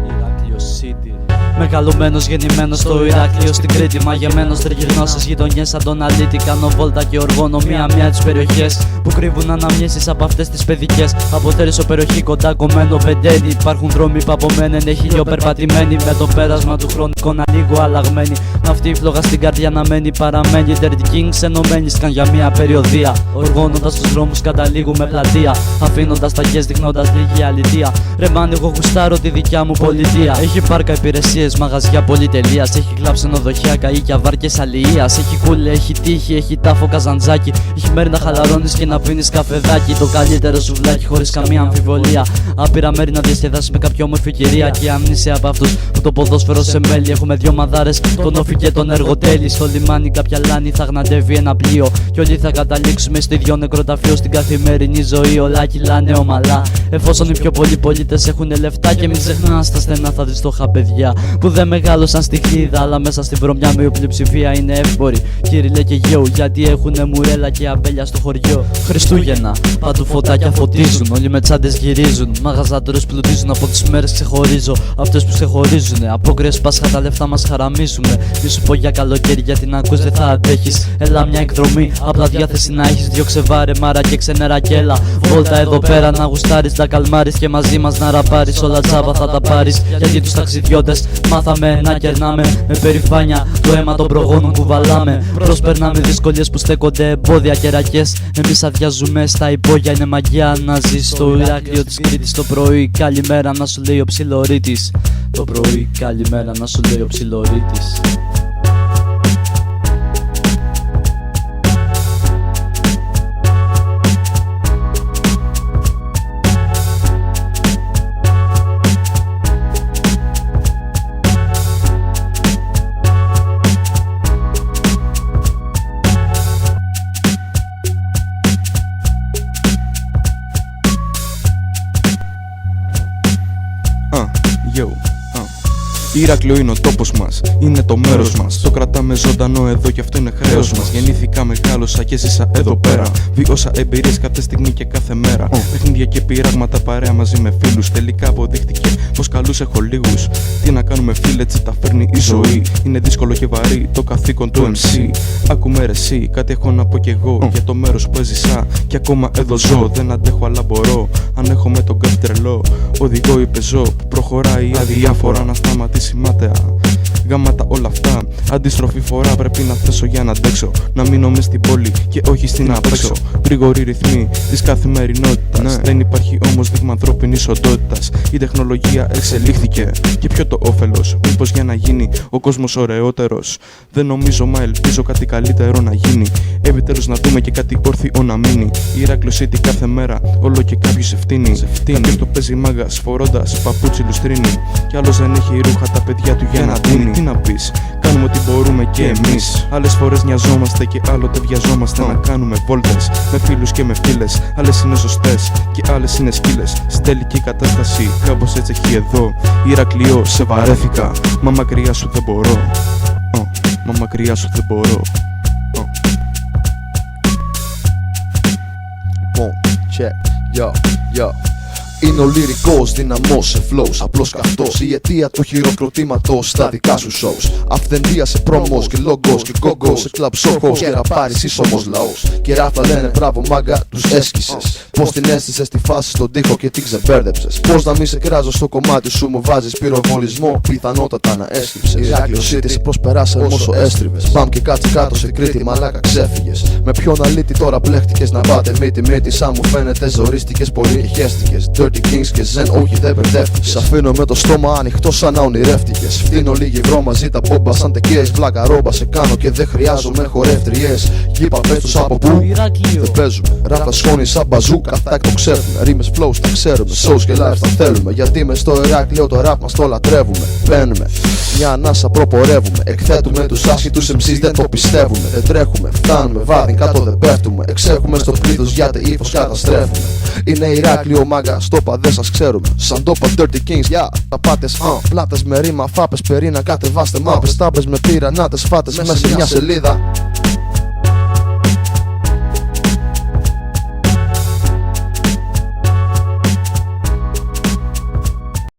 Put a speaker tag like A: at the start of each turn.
A: Ηράκλειο City. Μεγαλωμένος, γεννημένος στο Ηράκλειο στην Κρήτη. Μαγεμένος, τριγυρνός στις γειτονιές σαν τον Αλίτη. Κάνω βόλτα και οργώνω μία-μία τις περιοχές που κρύβουν αναμνήσεις από αυτές τις παιδικές. Από Τέρισσο περιοχή κοντά κομμένο Βεντένι. Υπάρχουν δρόμοι παπομένοι, είναι χιλιοπερπατημένοι. Με το πέρασμα του χρόνου εικόνα λίγο αλλαγμένη. Μ' αυτή η φλόγα στην καρδιά να μένει παραμένει. Dirty Kings ενωμένοι σκαν για μία περιοδία. Οργώνοντας τους δρόμους καταλήγουμε πλατεία. Αφήνοντας ταγιές δείχνοντας λίγη αλητεία. Ρε μάν, εγώ γουστάρω τη δικιά μου πολιτεία. Έχει πάρκα υπηρεσίες, μαγαζιά πολυτελείας. Έχει κλαμπ ξενοδοχεία, καΐκια, βάρκες αλληλείας. Έχει κούλε, έχει τύχη, έχει τάφο καζαντζάκι. Έχει μέρη να χαλαρώνεις και να πίνεις καφεδάκι. Το καλύτερο σουβλάκι χωρίς καμία αμφιβολία. Άπειρα μέρη να διασκεδάσεις με κάποια όμορφη κυρία. Και αν είσαι από αυτούς που το ποδόσφαιρο σε μέλη. Έχουμε δυο μαδάρες, τον Όφη και τον Εργοτέλη. Στο λιμάνι κάποια λάνη θα γναντεύει ένα πλοίο. Κι όλοι θα καταλήξουμε στη δυο νεκροταφείο. Στην καθημερινή ζωή όλα κυλάνε ομαλά. Εφόσον οι πιο πολλοί πολίτες έχουν λεφτά. Και μην ξεχνάς στα στενά θα δεις φτωχά παιδιά που δεν μεγάλωσαν στη χλίδα. Αλλά μέσα στην βρωμιά μου η πλειοψηφία είναι εύποροι. Κύριλε και γέου, γιατί έχουνε μουρέλα και αμπέλια στο χωριό. Χριστούγεννα, παντού φωτάκια φωτίζουν. Όλοι με τσάντες γυρίζουν. Μαγαζάτορες πλουτίζουν. Από τις μέρες ξεχωρίζω αυτές που ξεχωρίζουνε. Απόκριες Πάσχα τα λεφτά μας χαραμίσουνε. Μη σου πω για καλοκαίρι γιατί να ακούς δεν θα αντέχεις. Έλα μια εκδρομή, απλά διάθεση να έχεις. Δυο ξεβάρε μάρα και ξενερακέλα. Βόλτα εδώ πέρα να γουστάρεις, να καλμάρεις και μαζί μας να ραπάρεις. Όλα τσάπα θα τα πάρεις. Γιατί τους ταξιδιώτες μάθαμε να κερνάμε. Με περηφάνεια το αίμα των προγόνων κουβαλάμε. Προσπερνάμε δυσκολίες που στέκονται εμπόδια και ρακές. Εμείς αδειάζουμε στα υπόγεια. Είναι μαγιά να ζεις στο Ηράκλειο της Κρήτης. Το πρωί καλημέρα να σου λέει ο ψιλορίτης. Το πρωί καλημέρα να σου λέει ο ψιλορίτης.
B: Ηράκλειο είναι ο τόπος μας, είναι το μέρος μας. Το κρατάμε ζωντανό εδώ και αυτό είναι χρέος μας. Γεννήθηκα, μεγάλωσα και ζήσα εδώ πέρα. Βίωσα εμπειρίες κάθε στιγμή και κάθε μέρα. Παιχνίδια και πειράγματα παρέα μαζί με φίλους. Τελικά αποδείχτηκε πως καλούς έχω λίγους. Τι να κάνουμε φίλε, έτσι τα φέρνει η ζωή. Είναι δύσκολο και βαρύ το καθήκον του MC. Άκουμε ρε εσύ, κάτι έχω να πω κι εγώ για το μέρος που έζησα. Και ακόμα εδώ ζω, δεν αντέχω αλλά μπορώ. Αν έχω με τον κάτι τρελό, οδηγώ ή πεζό που προχωράει αδιάφορα να σταματήσει μάταια. Γάματα όλα αυτά, αντίστροφη φορά πρέπει να θέσω για να αντέξω. Να μείνω μες στην πόλη και όχι στην απέξω. Γρήγοροι ρυθμοί της καθημερινότητας. Δεν υπάρχει όμως δείγμα ανθρώπινης οντότητας. Η τεχνολογία εξελίχθηκε και ποιο το όφελος. Μήπως για να γίνει ο κόσμος ωραιότερος. Δεν νομίζω μα ελπίζω κάτι καλύτερο να γίνει. Επιτέλους να δούμε και κάτι όρθιο να μείνει. Ηράκλειο City κάθε μέρα όλο και κάποιος ευθύνει. Κάποιος το παίζει μάγας φορώντας παπούτσι λουστρίνι. Κι άλλος δεν έχει ρούχα τα παιδιά του για να δίνει. Τι να πεις, κάνουμε ό,τι μπορούμε και εμείς. Άλλες φορές νοιαζόμαστε και άλλοτε βιαζόμαστε να κάνουμε βόλτες με φίλους και με φίλες. Άλλες είναι σωστές και άλλες είναι σκύλες. Στην τελική κατάσταση κάπως έτσι έχει εδώ. Ηρακλείο, σε βαρέθηκα. Μα μακριά σου δεν μπορώ. Μα μακριά σου δεν μπορώ.
C: Check, yo. Είναι ο λυρικός δυναμός σε flows, απλώς καυτός. Η αιτία του χειροκροτήματος στα δικά σου shows. Αυθεντία σε πρόμος και λόγος και γκόγκος. Σε κλαμπ σόχος και ραπάρεις ίσομος λαός. Και ράφτα λένε μπράβο μάγκα, τους έσκησες. Πως την έστησες τη φάση στον τοίχο και την ξεμπέρδεψες. Πως να μη σε κράζω στο κομμάτι σου μου βάζεις πυροβολισμό. Πιθανότατα να έσκυψες. Ηράκλειο City σε προσπεράσαι όσο έστριβες. Μπαμ και κάτσε κάτω σε Κρήτη, μαλάκα ξέφυγες. Με ποιον αλήτη τώρα μπλέχτηκες να πάτε μύτη. Σαν μου φαίνεται ζορίστηκες πολύ και χέστηκες. Dirty Kings και Zen, όχι δεν μπερδεύτηκες. Σ' αφήνω με το στόμα ανοιχτό σαν να ονειρεύτηκες. Φτύνω λίγη βρω μαζί τα μπόμπα σαν τεκές. Βλάκα ρόμπα σε κάνω και δεν χρειάζομαι χορεύτριες. Γήπα πες τους από πού δεν παίζουμε. Ράφτα σχόνη σαν μπαζούκα, θα εκτοξεύουμε. Ρίμες flows τα ξέρουμε, shows και live τα θέλουμε. Γιατί μες στο Ηράκλειο το rap μας το λατρεύουμε. Μπαίνουμε, μια ανάσα προπορεύουμε. Εκθέτουμε τους άσχητους MCs, δεν το πιστεύουμε. Δεν τρέχουμε, φτάνουμε, βάδιν κάτω δεν πέφτουμε. Εξέχουμε στο πλήθος γιατί ύφος καταστρέφουμε. Είναι Ηράκλειο μάγκα, στόπα δεν σας ξέρουμε. Σαν τόπα Dirty Kings, τα πάτες, πλάτες με ρήμα, φάπες, περίνα, κατεβάστε μάπες. Τάμπες με πυρανάτες, φάτες μέσα σε μια σελίδα.